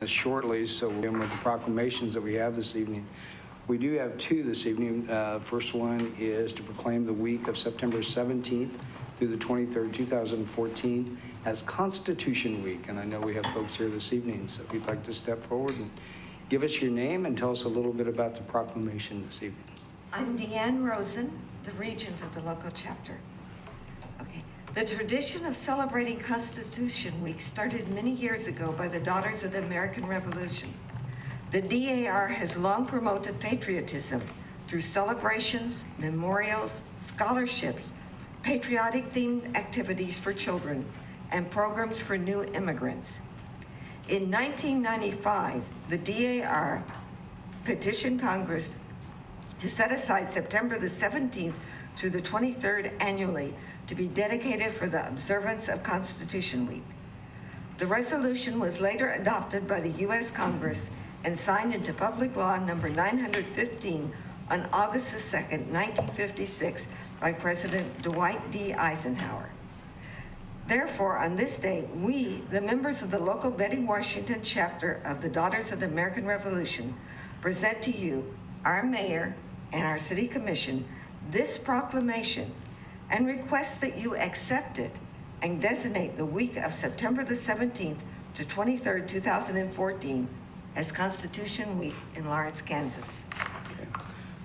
shortly, so we'll begin with the proclamations that we have this evening. We do have two this evening. First one is to proclaim the week of September 17th through the 23rd, 2014 as Constitution Week. And I know we have folks here this evening, so if you'd like to step forward and give us your name and tell us a little bit about the proclamation this evening. I'm Deanne Rosen, the regent of the local chapter. Okay. The tradition of celebrating Constitution Week started many years ago by the Daughters of the American Revolution. The DAR has long promoted patriotism through celebrations, memorials, scholarships, patriotic-themed activities for children, and programs for new immigrants. In 1995, the DAR petitioned Congress to set aside September the 17th through the 23rd annually to be dedicated for the observance of Constitution Week. The resolution was later adopted by the U.S. Congress and signed into Public Law number 915 on August the 2nd, 1956 by President Dwight D. Eisenhower. Therefore, on this day, we, the members of the local Betty Washington chapter of the Daughters of the American Revolution, present to you, our mayor and our city commission, this proclamation and request that you accept it and designate the week of September the 17th to 23rd, 2014 as Constitution Week in Lawrence, Kansas. Okay.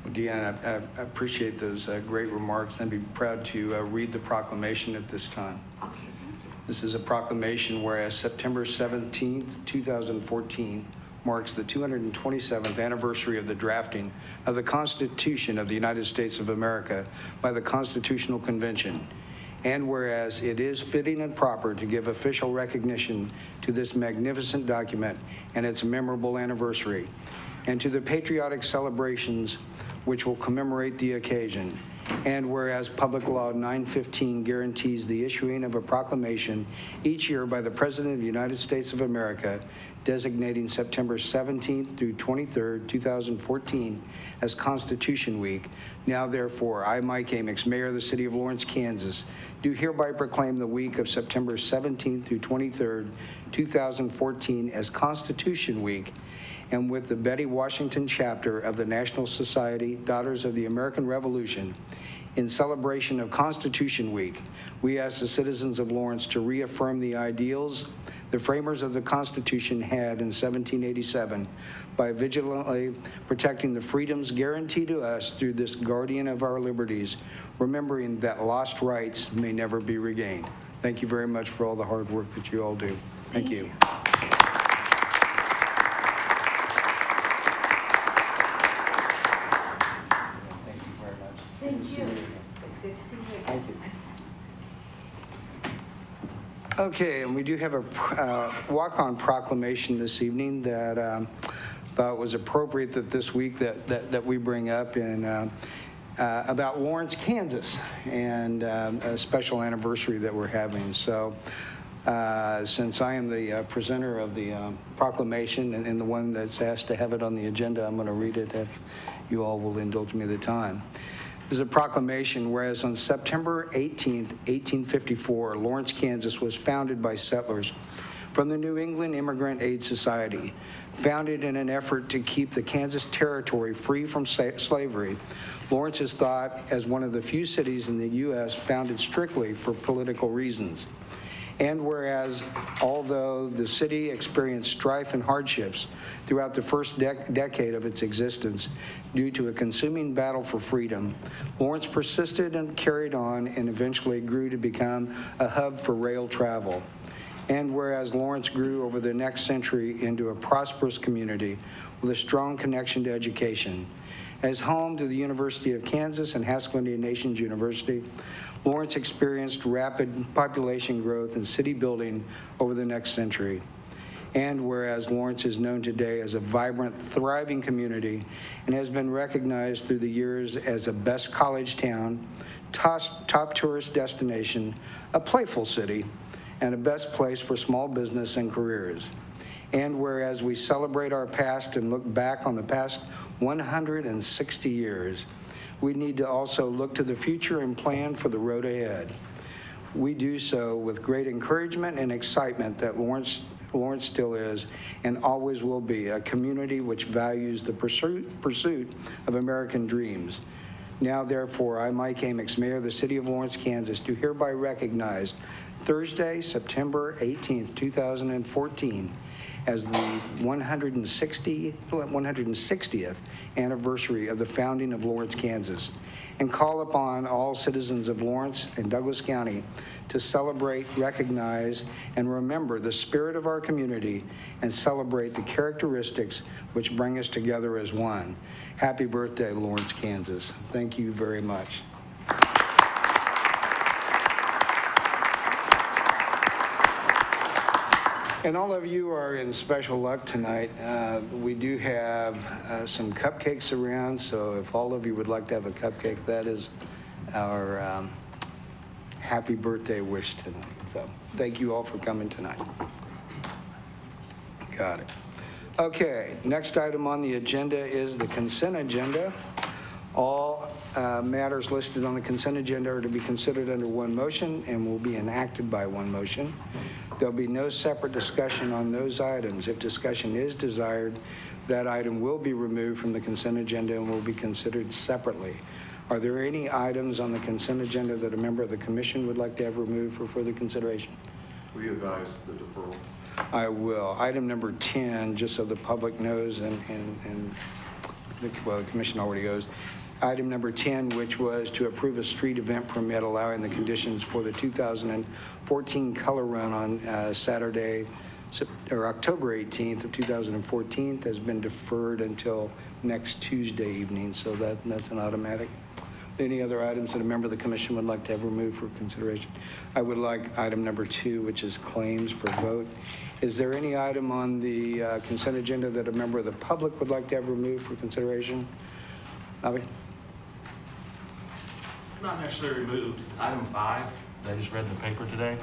Well, Deanne, I appreciate those great remarks. I'd be proud to read the proclamation at this time. Okay, thank you. This is a proclamation whereas September 17th, 2014 marks the 227th anniversary of the drafting of the Constitution of the United States of America by the Constitutional Convention. And whereas it is fitting and proper to give official recognition to this magnificent document and its memorable anniversary, and to the patriotic celebrations which will commemorate the occasion. And whereas Public Law 915 guarantees the issuing of a proclamation each year by the President of the United States of America designating September 17th through 23rd, 2014 as Constitution Week. Now, therefore, I, Mike Amix, Mayor of the City of Lawrence, Kansas, do hereby proclaim the week of September 17th through 23rd, 2014 as Constitution Week, and with the Betty Washington chapter of the National Society Daughters of the American Revolution, in celebration of Constitution Week, we ask the citizens of Lawrence to reaffirm the ideals the framers of the Constitution had in 1787 by vigilantly protecting the freedoms guaranteed to us through this guardian of our liberties, remembering that lost rights may never be regained. Thank you very much for all the hard work that you all do. Thank you. Thank you. It's good to see you. Thank you. Okay, and we do have a walk-on proclamation this evening that thought was appropriate that this week that we bring up in about Lawrence, Kansas, and a special anniversary that we're having. So since I am the presenter of the proclamation and the one that's asked to have it on the agenda, I'm going to read it if you all will indulge me the time. This is a proclamation whereas on September 18th, 1854, Lawrence, Kansas was founded by settlers from the New England Immigrant Aid Society. Founded in an effort to keep the Kansas territory free from slavery, Lawrence is thought as one of the few cities in the U.S. founded strictly for political reasons. And whereas, although the city experienced strife and hardships throughout the first decade of its existence due to a consuming battle for freedom, Lawrence persisted and carried on and eventually grew to become a hub for rail travel. And whereas Lawrence grew over the next century into a prosperous community with a strong connection to education. As home to the University of Kansas and Haskell Indian Nations University, Lawrence experienced rapid population growth and city building over the next century. And whereas Lawrence is known today as a vibrant, thriving community and has been recognized through the years as a best college town, top tourist destination, a playful city, and a best place for small business and careers. And whereas we celebrate our past and look back on the past 160 years, we need to also look to the future and plan for the road ahead. We do so with great encouragement and excitement that Lawrence Lawrence still is and always will be a community which values the pursuit of American dreams. Now, therefore, I, Mike Amix, Mayor of the City of Lawrence, Kansas, do hereby recognize Thursday, September 18th, 2014, as the 160th anniversary of the founding of Lawrence, Kansas, and call upon all citizens of Lawrence and Douglas County to celebrate, recognize, and remember the spirit of our community and celebrate the characteristics which bring us together as one. Happy birthday, Lawrence, Kansas. Thank you very much. And all of you are in special luck tonight. We do have some cupcakes around, so if all of you would like to have a cupcake, that is our happy birthday wish tonight. So thank you all for coming tonight. Got it. Okay, next item on the agenda is the consent agenda. All matters listed on the consent agenda are to be considered under one motion and will be enacted by one motion. There'll be no separate discussion on those items. If discussion is desired, that item will be removed from the consent agenda and will be considered separately. Are there any items on the consent agenda that a member of the commission would like to have removed for further consideration? Will you advise the deferral? I will. Item number 10, just so the public knows, and the commission already knows. Item number 10, which was to approve a street event permit allowing the conditions for the 2014 color run on Saturday, or October 18th of 2014, has been deferred until next Tuesday evening, so that's an automatic. Any other items that a member of the commission would like to have removed for consideration? I would like item number 2, which is claims for vote. Is there any item on the consent agenda that a member of the public would like to have removed for consideration? Bobby? Not necessarily removed. Item 5, I just read in the paper today.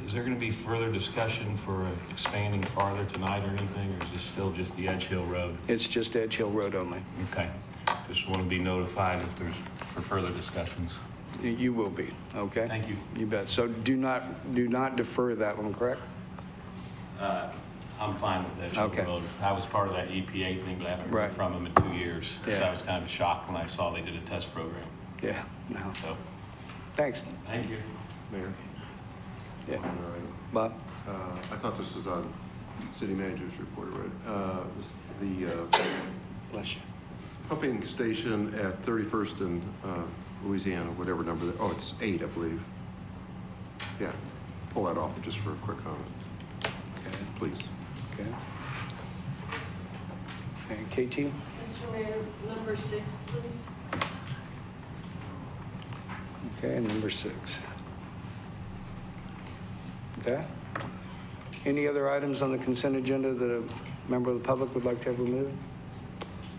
Is there going to be further discussion for expanding farther tonight or anything, or is this still just the Edge Hill Road? It's just Edge Hill Road only. Okay. Just want to be notified if there's for further discussions. You will be, okay? Thank you. You bet. So do not defer that one, correct? I'm fine with Edge Hill Okay. Road. I was part of that EPA thing, but I haven't Right. heard from them in 2 years. Yeah. So I was kind of shocked when I saw they did a test program. Yeah, no. So, Thanks. thank you. Mayor? Yeah. All right. Bob? I thought this was on city manager's report, right? The Bless you. pumping station at 31st and Louisiana, whatever number, oh, it's 8, I believe. Yeah, pull that off just for a quick comment, Okay. please. Okay. And KT? Mr. Mayor, number 6, please. Okay, number 6. Okay. Any other items on the consent agenda that a member of the public would like to have removed?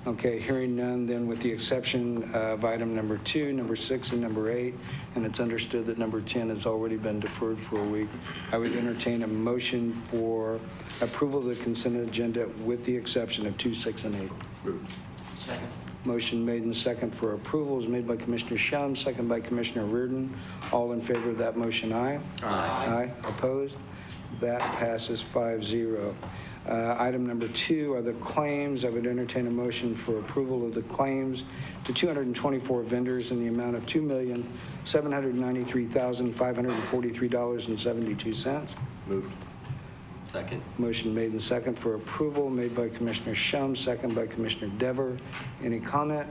Okay, hearing none, then with the exception of item number 2, number 6, and number 8, and it's understood that number 10 has already been deferred for a week, I would entertain a motion for approval of the consent agenda with the exception of 2, 6, and 8. Moved. Second. Motion made and second for approval is made by Commissioner Shum, second by Commissioner Reardon. All in favor of that motion, aye? Aye. Opposed? That passes 5-0. Item number 2 are the claims. I would entertain a motion for approval of the claims to 224 vendors in the amount of $2,793,543.72. Moved. Second. Motion made and second for approval, made by Commissioner Shum, second by Commissioner Dever. Any comment?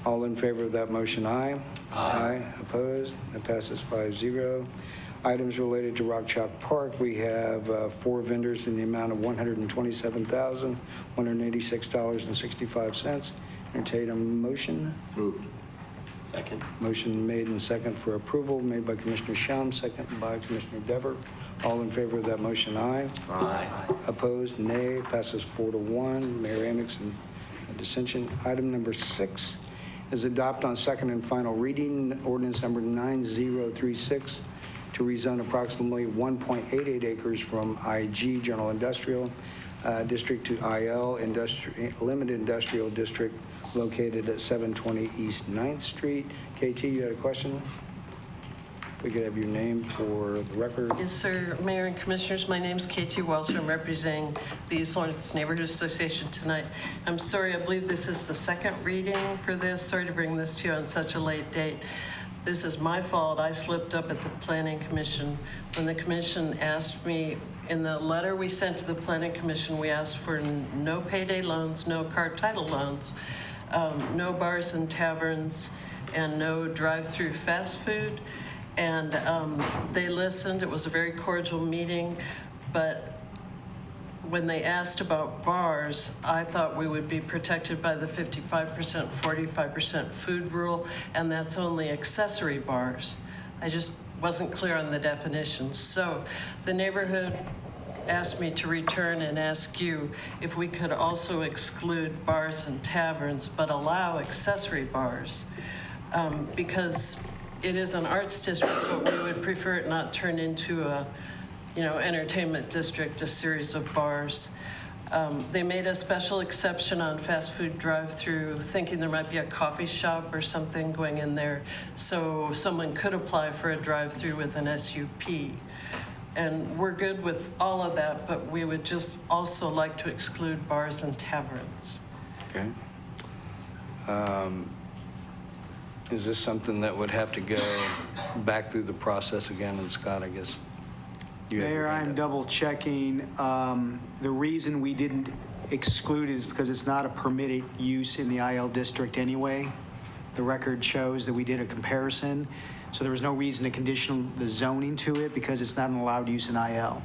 All in favor of that motion, aye? Aye. Opposed? That passes 5-0. Items related to Rock Chalk Park, we have 4 vendors in the amount of $127,186.65. Entertain a motion. Moved. Second. Motion made and second for approval, made by Commissioner Shum, second by Commissioner Dever. All in favor of that motion, aye? Aye. Opposed, nay. Passes 4-1. Mayor Amix in dissension. Item number 6 is adopt on second and final reading ordinance number 9036 to rezone approximately 1.88 acres from IG General Industrial District to IL Limited Industrial District located at 720 East 9th Street. KT, you had a question? we could have your name for the record. Yes, sir. Mayor and Commissioners, my name's Katie Welsh. I'm representing the East Lawrence Neighborhood Association tonight. I'm sorry, I believe this is the second reading for this. Sorry to bring this to you on such a late date. This is my fault. I slipped up at the Planning Commission. When the commission asked me, in the letter we sent to the Planning Commission, we asked for no payday loans, no car title loans, no bars and taverns, and no drive-through fast food. And they listened. It was a very cordial meeting. But when they asked about bars, I thought we would be protected by the 55%, 45% food rule, and that's only accessory bars. I just wasn't clear on the definitions. So the neighborhood asked me to return and ask you if we could also exclude bars and taverns, but allow accessory bars, because it is an arts district, but we would prefer it not turn into a, entertainment district, a series of bars. They made a special exception on fast food drive-through, thinking there might be a coffee shop or something going in there, so someone could apply for a drive-through with an SUP. And we're good with all of that, but we would just also like to exclude bars and taverns. Okay. Is this something that would have to go back through the process again? And Scott, I guess you have your Mayor, hand I'm up. double checking. The reason we didn't exclude it is because it's not a permitted use in the IL district anyway. The record shows that we did a comparison, so there was no reason to condition the zoning to it because it's not an allowed use in IL.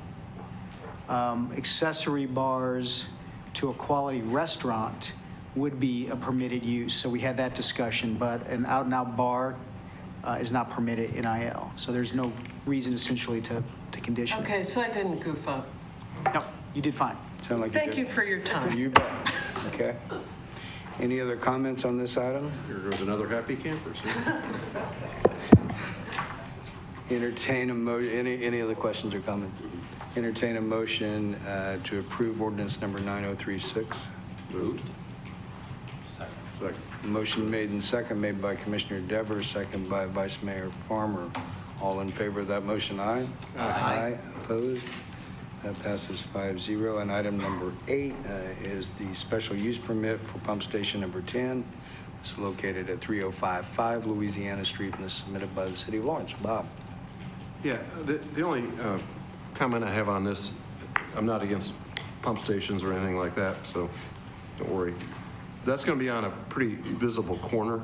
Accessory bars to a quality restaurant would be a permitted use, so we had that discussion, but an out-and-out bar is not permitted in IL. So there's no reason essentially to condition. Okay, so I didn't goof up. No, you did fine. Sound like Thank did. you for your time. You bet. Okay. Any other comments on this item? Here goes another happy camper. See? Entertain a any other questions or comments? Entertain a motion to approve ordinance number 9036. Moved. Second. Motion made and second, made by Commissioner Devers, second by Vice Mayor Farmer. All in favor of that motion, aye? Aye. Opposed? That passes 5-0. And item number 8 is the special use permit for pump station number 10. It's located at 3055 Louisiana Street and is submitted by the City of Lawrence. Bob? Yeah, the only comment I have on this, I'm not against pump stations or anything like that, so don't worry. That's going to be on a pretty visible corner.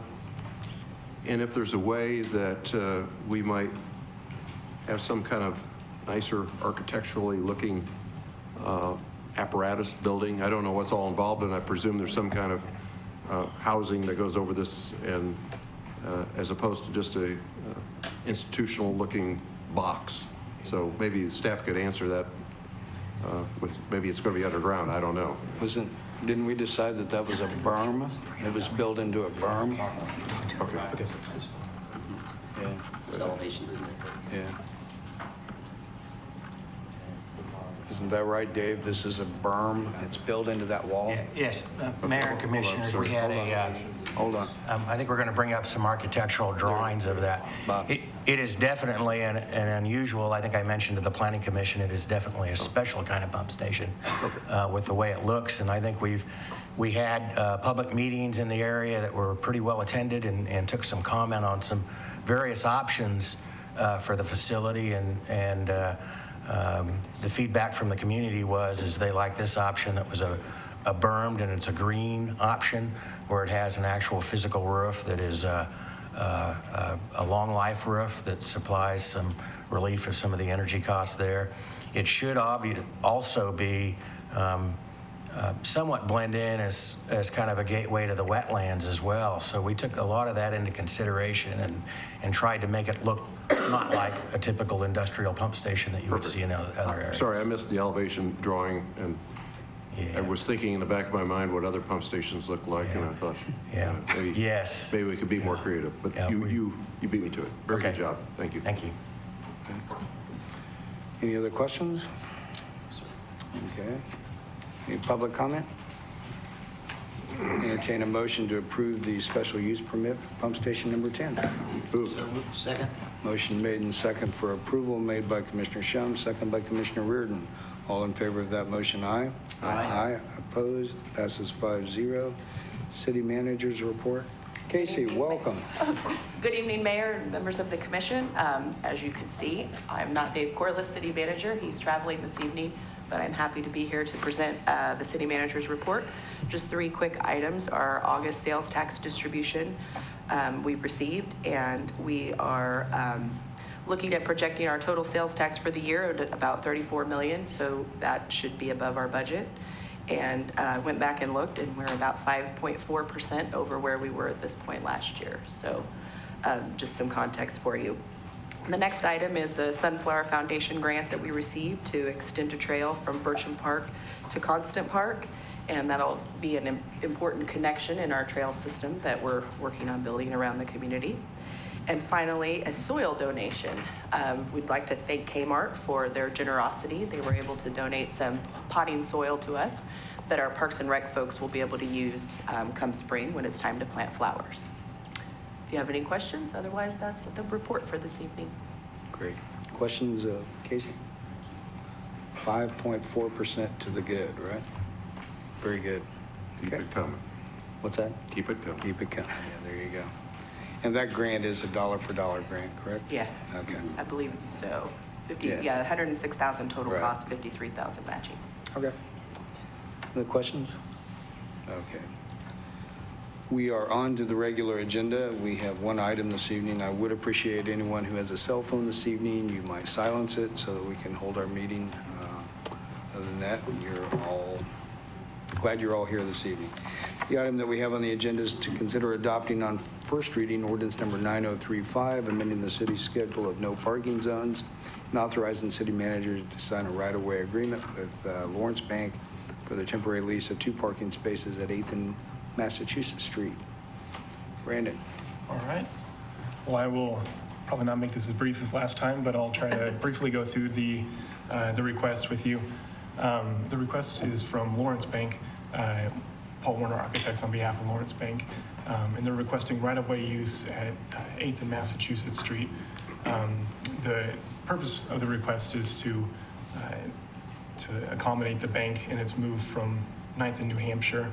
And if there's a way that we might have some kind of nicer architecturally looking apparatus building, I don't know what's all involved, and I presume there's some kind of housing that goes over this, and as opposed to just a institutional looking box. So maybe staff could answer that with, maybe it's going to be underground, I don't know. Didn't we decide that that was a berm? It was built into a berm? Okay. Yeah, There's elevations in there. yeah. Isn't that right, Dave? This is a berm. It's built into that wall? Yes, Mayor and Commissioners, we had Hold on. I think we're going to bring up some architectural drawings of that. Bob. It is definitely an unusual, I think I mentioned to the Planning Commission, it is definitely a special kind of pump station with the way it looks. And I think we had public meetings in the area that were pretty well attended and took some comment on some various options for the facility. And the feedback from the community is they like this option that was a bermed, and it's a green option where it has an actual physical roof that is a long life roof that supplies some relief of some of the energy costs there. It should also be somewhat blend in as kind of a gateway to the wetlands as well. So we took a lot of that into consideration and tried to make it look not like a typical industrial pump station that you would see in other areas. Sorry, I missed the elevation drawing, and Yeah. I was thinking in the back of my mind what other pump stations look like, and I thought, Yeah. maybe, Yes. maybe we could be more creative. But Yeah, you beat me to it. Very good Okay. job. Thank you. Thank you. Any other questions? Okay. Any public comment? Entertain a motion to approve the special use permit for pump station number 10. Moved. Second. Motion made and second for approval, made by Commissioner Shum, second by Commissioner Reardon. All in favor of that motion, aye? Aye. Opposed? Passes 5-0. City Manager's report. Casey, welcome. Good evening, Mayor and members of the commission. As you can see, I'm not Dave Corliss, City Manager. He's traveling this evening, but I'm happy to be here to present the City Manager's report. Just 3 quick items. Our August sales tax distribution we've received, and we are looking at projecting our total sales tax for the year at about $34 million, so that should be above our budget. And went back and looked, and we're about 5.4% over where we were at this point last year. So just some context for you. The next item is the Sunflower Foundation grant that we received to extend a trail from Bircham Park to Constant Park. And that'll be an important connection in our trail system that we're working on building around the community. And finally, a soil donation. We'd like to thank Kmart for their generosity. They were able to donate some potting soil to us that our Parks and Rec folks will be able to use come spring when it's time to plant flowers. If you have any questions, otherwise that's the report for this evening. Great. Questions, Casey? 5.4% to the good, right? Very good. Keep Okay. it coming. What's that? Keep it coming. Keep it coming. Yeah, there you go. And that grant is a dollar for dollar grant, correct? Yeah, Okay. I believe so. Yeah. 106,000 total Right. cost, 53,000 matching. Okay. Other questions? Okay. We are on to the regular agenda. We have one item this evening. I would appreciate anyone who has a cell phone this evening, you might silence it so that we can hold our meeting. Other than that, glad you're all here this evening. The item that we have on the agenda is to consider adopting on first reading ordinance number 9035, amending the city's schedule of no parking zones and authorizing the city manager to sign a right-of-way agreement with Lawrence Bank for the temporary lease of 2 parking spaces at 8th and Massachusetts Street. Brandon. All right. Well, I will probably not make this as brief as last time, but I'll try to briefly go through the request with you. The request is from Lawrence Bank, Paul Warner Architects on behalf of Lawrence Bank, and they're requesting right-of-way use at 8th and Massachusetts Street. The purpose of the request is to accommodate the bank in its move from 9th and New Hampshire.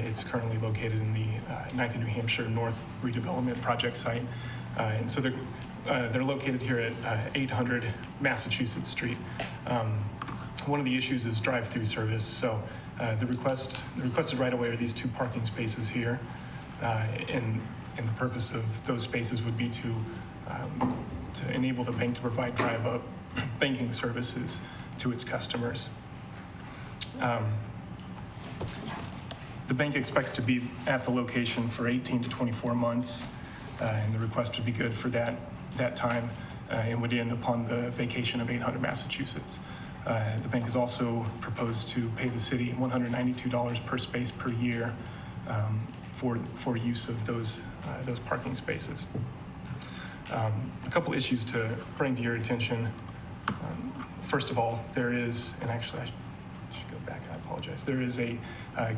It's currently located in the 9th and New Hampshire North Redevelopment Project site. And so they're located here at 800 Massachusetts Street. One of the issues is drive-through service. So the requested right-of-way are these 2 parking spaces here. And the purpose of those spaces would be to enable the bank to provide drive-up banking services to its customers. The bank expects to be at the location for 18 to 24 months, and the request would be good for that time and would end upon the vacation of 800 Massachusetts. The bank has also proposed to pay the city $192 per space per year for use of those parking spaces. A couple issues to bring to your attention. First of all, there is, and actually I should go back, I apologize. There is a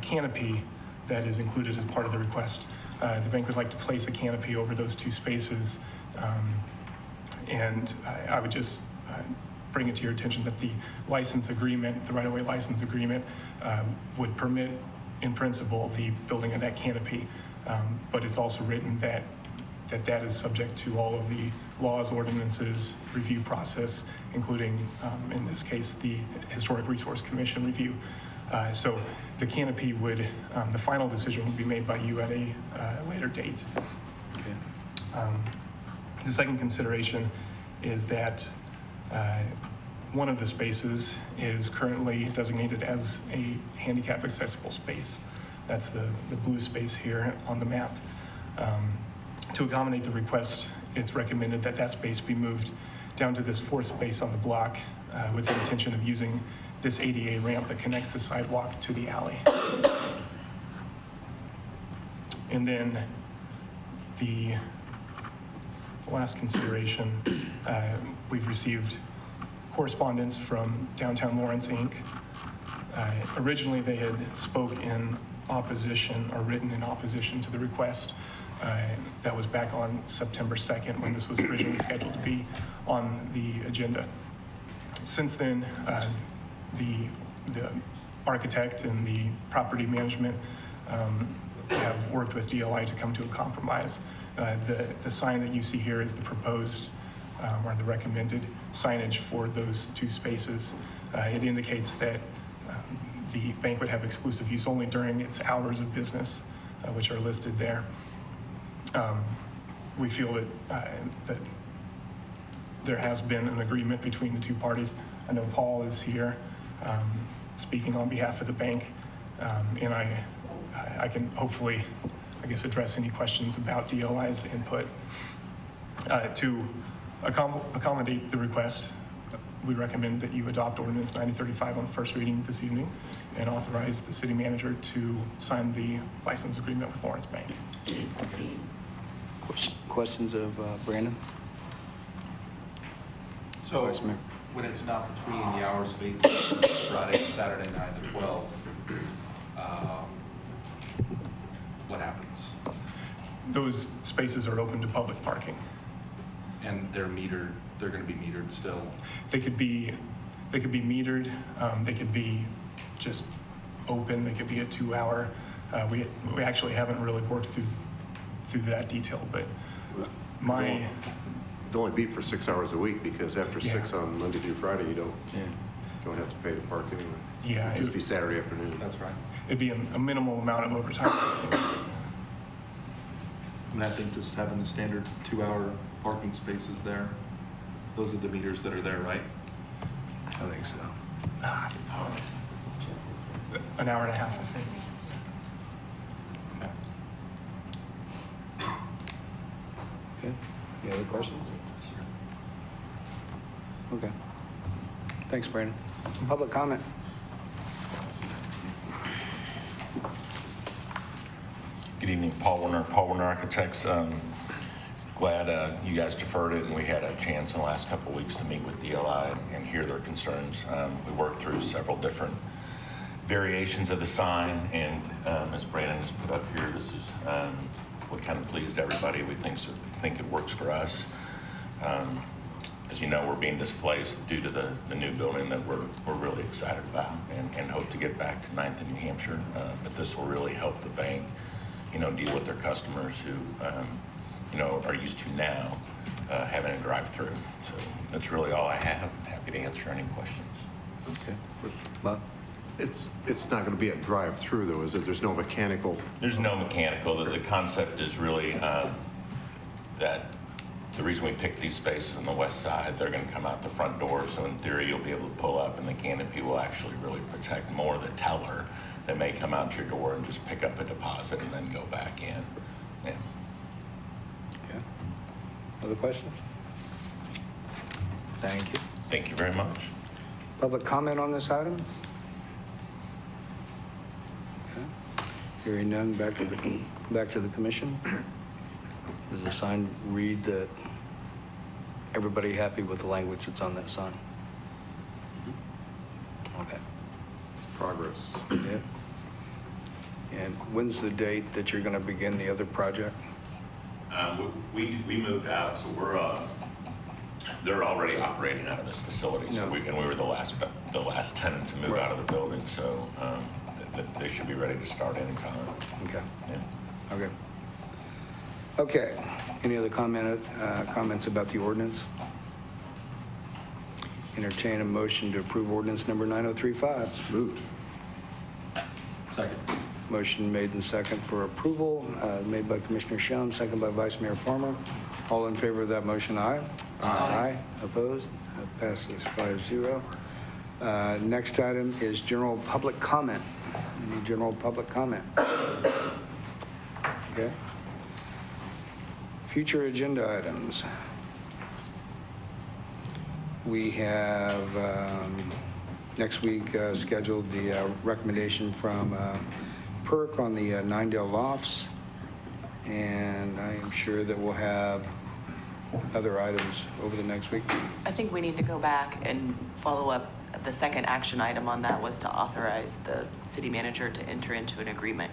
canopy that is included as part of the request. The bank would like to place a canopy over those 2 spaces. And I would just bring it to your attention that the license agreement, the right-of-way license agreement, would permit, in principle, the building of that canopy. But it's also written that is subject to all of the laws, ordinances, review process, including, in this case, the Historic Resource Commission review. So the canopy would, the final decision would be made by you at a later date. Okay. The second consideration is that one of the spaces is currently designated as a handicap accessible space. That's the blue space here on the map. To accommodate the request, it's recommended that that space be moved down to this 4th space on the block with the intention of using this ADA ramp that connects the sidewalk to the alley. And then the last consideration, we've received correspondence from Downtown Lawrence, Inc. Originally, they had spoke in opposition or written in opposition to the request. That was back on September 2nd when this was originally scheduled to be on the agenda. Since then, the architect and the property management have worked with DLI to come to a compromise. The sign that you see here is the proposed or the recommended signage for those two spaces. It indicates that the bank would have exclusive use only during its hours of business, which are listed there. We feel that there has been an agreement between the two parties. I know Paul is here speaking on behalf of the bank, and I can hopefully, I guess, address any questions about DLI's input. To accommodate the request, we recommend that you adopt Ordinance 9035 on first reading this evening and authorize the city manager to sign the license agreement with Lawrence Bank. Questions of Brandon? So Vice Mayor. when it's not between the hours of 8 to Friday, Saturday, 9 to 12, what happens? Those spaces are open to public parking. And they're metered, they're going to be metered still? They could be metered, they could be just open, they could be a 2-hour. We actually haven't really worked through that detail, but It'd only be for 6 hours a week, because after 6 on Monday through Friday, you don't have to pay to park anyway. Yeah, It'd just be Saturday afternoon. That's right. it'd be a minimal amount of overtime. And I think just having the standard 2-hour parking spaces there, those are the meters that are there, right? I think so. An hour and a half, I think. Okay. Okay. Any other questions? Okay. Thanks, Brandon. Public comment? Good evening, Paul Warner Architects. Glad you guys deferred it, and we had a chance in the last couple of weeks to meet with DLI and hear their concerns. We worked through several different variations of the sign, and as Brandon has put up here, this is what kind of pleased everybody. We think it works for us. As you know, we're being displaced due to the new building that we're really excited about, and hope to get back to 9th and New Hampshire. But this will really help the bank, deal with their customers who, are used to now having a drive-through. So that's really all I have. I'm happy to answer any questions. Okay. Bob? It's not going to be a drive-through, though, is it? There's no mechanical. There's no mechanical. The concept is really that the reason we picked these spaces on the west side, they're going to come out the front door. So in theory, you'll be able to pull up, and the canopy will actually really protect more the teller that may come out your door and just pick up a deposit and then go back in. Yeah. Okay. Other questions? Thank you. Thank you very much. Public comment on this item? Okay. Hearing none, back to the commission. Does the sign read that everybody happy with the language that's on that sign? Okay. Progress. Yeah. And when's the date that you're going to begin the other project? We moved out, so they're already operating out of this facility. So No. we were the last tenant to move out of the building, so they should be ready to start anytime. Okay. Yeah. Okay. Okay. Any other comments about the ordinance? Entertain a motion to approve ordinance number 9035. Moved. Second. Motion made and second for approval, made by Commissioner Shum, second by Vice Mayor Farmer. All in favor of that motion, aye? Aye. Opposed? That passes 5-0. Next item is general public comment. Any general public comment? Okay. Future agenda items. We have next week scheduled the recommendation from PERC on the Ninedale lofts, and I am sure that we'll have other items over the next week. I think we need to go back and follow up the second action item on that was to authorize the city manager to enter into an agreement.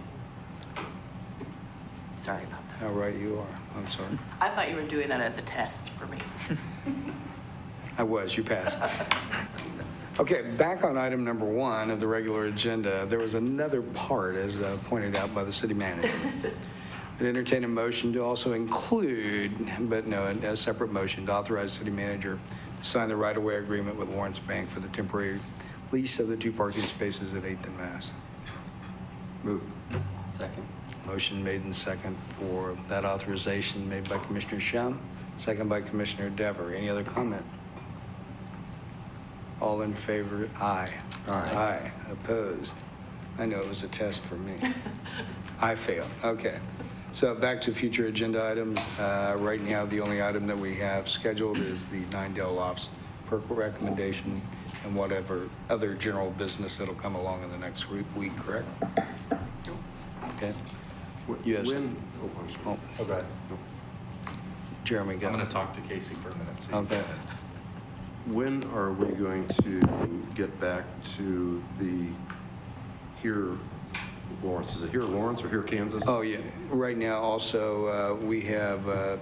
Sorry about that. How right you are. I'm sorry. I thought you were doing that as a test for me. I was, you passed. Okay, back on item number 1 of the regular agenda, there was another part, as pointed out by the city manager. I'd entertain a motion to also include, but no, a separate motion to authorize the city manager to sign the right-of-way agreement with Lawrence Bank for the temporary lease of the 2 parking spaces at 8th and Mass. Move. Second. Motion made and second for that authorization made by Commissioner Shum, second by Commissioner Dever. Any other comment? All in favor? Aye. Aye. Aye. Opposed? I know it was a test for me. I failed. Okay. So back to future agenda items. Right now, the only item that we have scheduled is the 9 Lofts perk recommendation and whatever other general business that'll come along in the next week, correct? Okay. Yes. When, oh, I'm sorry. Oh, Okay. Jeremy, I'm go. going to talk to Casey for a minute. so you Okay. When are we going to get back to the here Lawrence? Is it here Lawrence or here Kansas? Oh, yeah. Right now, also, we have,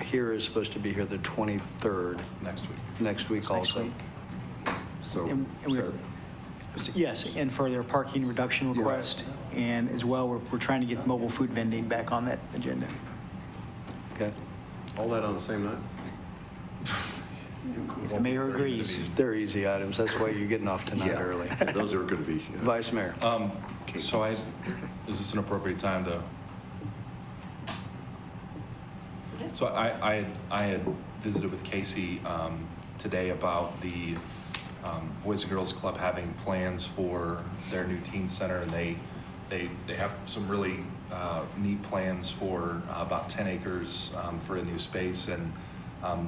here is supposed to be here the 23rd, Next week. next week It's next also. week. So, And we're- Yes, and for their parking reduction request, and as well, we're trying to get mobile food vending back on that agenda. Okay. all that on the same night? If the mayor agrees. They're easy items. That's why you're getting off tonight early. Those are going to be. Vice Mayor. So is this an appropriate time to? So I had visited with Casey today about the Boys and Girls Club having plans for their new teen center, and they have some really neat plans for about 10 acres for a new space, and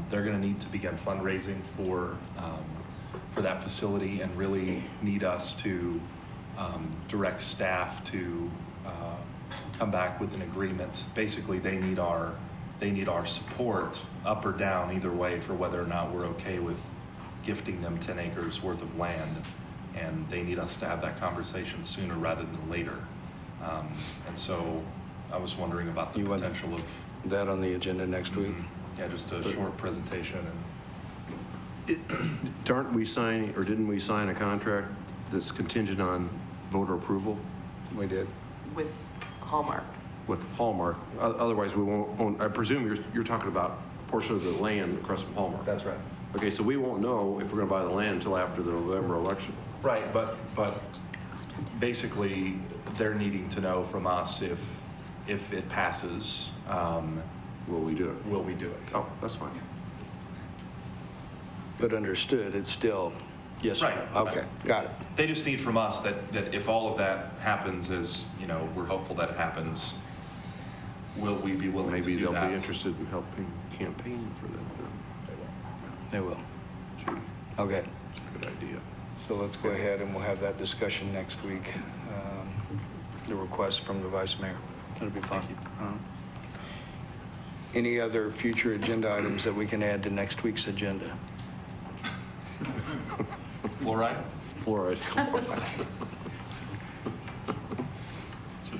they're going to need to begin fundraising for that facility, and really need us to direct staff to come back with an agreement. Basically, they need our support, up or down, either way, for whether or not we're okay with gifting them 10 acres worth of land, and they need us to have that conversation sooner rather than later. And so I was wondering about the You want potential of, that on the agenda next week? yeah, just a short presentation. And Aren't we signing, or didn't we sign a contract that's contingent on voter approval We did. With Hallmark. with Hallmark? Otherwise, we won't own, I presume you're talking about a portion of the land across from Hallmark. that's right. Okay, so we won't know if we're going to buy the land until after the November election. Right, but basically, they're needing to know from us if it passes, Will we do it? will we do it? Oh, that's fine. But understood, it's still, yes, or no? Right. Okay, got it. They just need from us that if all of that happens, as, you know, we're hopeful that it happens, will we be willing to Maybe do they'll that? be interested in helping campaign for that then. They will. Gee, Okay. that's a good idea. So let's go ahead and we'll have that discussion next week. The request from the Vice Mayor. That'll be fine. Any other future agenda items that we can add to next week's agenda? Fluoride? Fluoride.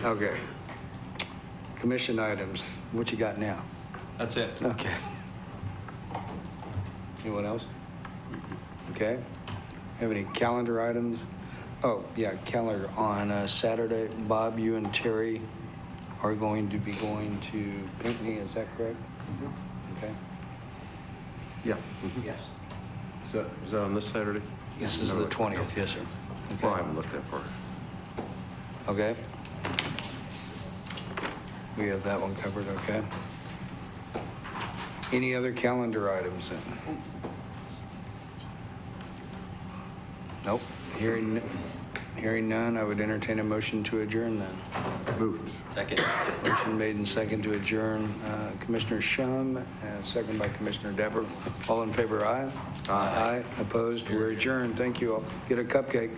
Okay. Commission items, what you got now? That's it. Okay. Anyone else? Okay. Have any calendar items? Oh, yeah, calendar on Saturday. Bob, you and Terry are going to be going to Pinckney, is that correct? Okay. Yeah. Yes. Is that on this Saturday? This is the 20th, yes, sir. Well, I Okay. haven't looked that far. Okay. We have that one covered, okay. Any other calendar items then? Nope. Hearing none, I would entertain a motion to adjourn then. Moved. Second. Motion made and second to adjourn. Commissioner Shum, and second by Commissioner Dever. All in favor, aye? Aye. Opposed? We're adjourned. Thank you all. Get a cupcake.